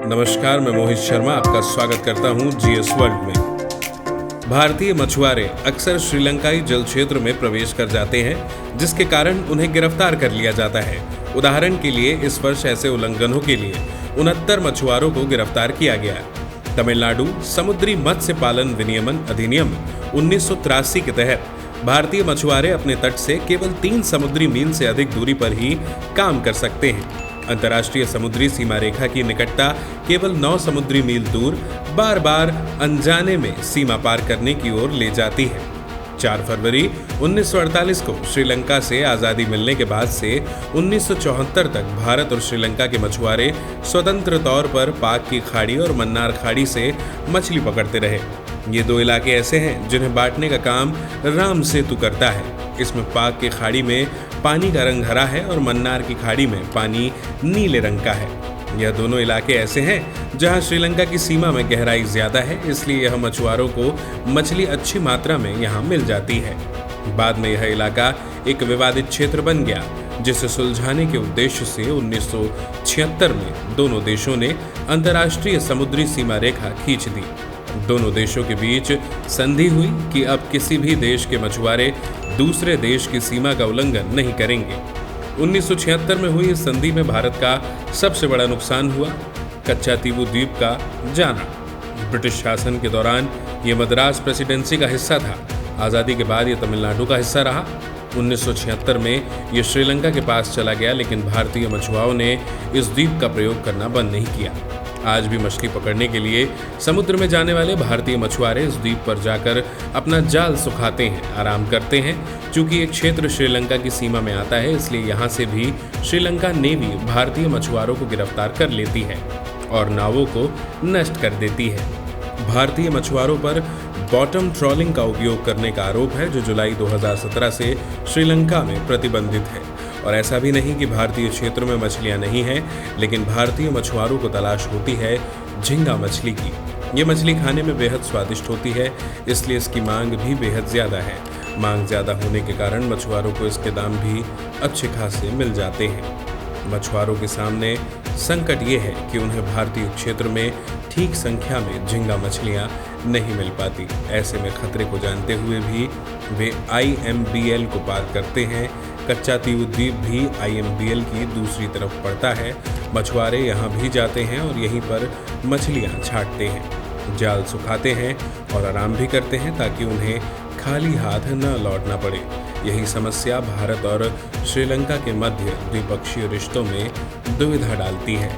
नमस्कार, मैं मोहित शर्मा आपका स्वागत करता हूं जीएस वर्ल्ड में। भारतीय मछुआरे अक्सर श्रीलंकाई जल क्षेत्र में प्रवेश कर जाते हैं, जिसके कारण उन्हें गिरफ्तार कर लिया जाता है। उदाहरण के लिए इस वर्ष ऐसे उल्लंघनों के लिए 69 मछुआरों को गिरफ्तार किया गया। तमिलनाडु समुद्री मत्स्य पालन विनियमन अधिनियम 1983 के तहत भारतीय मछुआरे अपने तट से केवल 3 समुद्री मील से अधिक दूरी पर ही काम कर सकते हैं। अंतर्राष्ट्रीय समुद्री सीमा रेखा की निकटता केवल 9 समुद्री मील दूर बार बार अनजाने में सीमा पार करने की ओर ले जाती है। 4 फरवरी 1948 को श्रीलंका से आज़ादी मिलने के बाद से 1974 तक भारत और श्रीलंका के मछुआरे स्वतंत्र तौर पर पाक की खाड़ी और मन्नार खाड़ी से मछली पकड़ते रहे। ये 2 इलाके ऐसे हैं जिन्हें बांटने का काम राम सेतु करता है। इसमें पाक की खाड़ी में पानी का रंग हरा है और मन्नार की खाड़ी में पानी नीले रंग का है। यह दोनों इलाके ऐसे हैं जहां श्रीलंका की सीमा में गहराई ज्यादा है, इसलिए यह मछुआरों को मछली अच्छी मात्रा में यहां मिल जाती है। बाद में यह इलाका एक विवादित क्षेत्र बन गया, जिसे सुलझाने के उद्देश्य से 1976 में दोनों देशों ने अंतर्राष्ट्रीय समुद्री सीमा रेखा खींच दी। दोनों देशों के बीच संधि हुई कि अब किसी भी देश के मछुआरे दूसरे देश की सीमा का उल्लंघन नहीं करेंगे। 1976 में हुई इस संधि में भारत का सबसे बड़ा नुकसान हुआ, कच्चातीवू द्वीप का जाना। ब्रिटिश शासन के दौरान ये मद्रास प्रेसिडेंसी का हिस्सा था। आज़ादी के बाद ये तमिलनाडु का हिस्सा रहा। 1976 में ये श्रीलंका के पास चला गया, लेकिन भारतीय मछुआरों ने इस द्वीप का प्रयोग करना बंद नहीं किया। आज भी मछली पकड़ने के लिए समुद्र में जाने वाले भारतीय मछुआरे इस द्वीप पर जाकर अपना जाल सुखाते हैं, आराम करते हैं। चूंकि एक क्षेत्र श्रीलंका की सीमा में आता है, इसलिए यहाँ से भी श्रीलंका नेवी भारतीय मछुआरों को गिरफ्तार कर लेती है और नावों को नष्ट कर देती है। भारतीय मछुआरों पर बॉटम ट्रॉलिंग का उपयोग करने का आरोप है, जो जुलाई 2017 से श्रीलंका में प्रतिबंधित है। और ऐसा भी नहीं कि भारतीय क्षेत्रों में मछलियां नहीं हैं, लेकिन भारतीय मछुआरों को तलाश होती है झींगा मछली की। ये मछली खाने में बेहद स्वादिष्ट होती है, इसलिए इसकी मांग भी बेहद ज़्यादा है। मांग ज़्यादा होने के कारण मछुआरों को इसके दाम भी अच्छे खासे मिल जाते हैं। मछुआरों के सामने संकट ये है कि उन्हें भारतीय क्षेत्र में ठीक संख्या में झींगा मछलियां नहीं मिल पाती। ऐसे में खतरे को जानते हुए भी वे IMBL को पार करते हैं। कच्चातीवू द्वीप भी IMBL की दूसरी तरफ पड़ता है। मछुआरे यहाँ भी जाते हैं और यहीं पर मछलियाँ छांटते हैं, जाल सुखाते हैं और आराम भी करते हैं, ताकि उन्हें खाली हाथ न लौटना पड़े। यही समस्या भारत और श्रीलंका के मध्य द्विपक्षीय रिश्तों में दुविधा डालती है।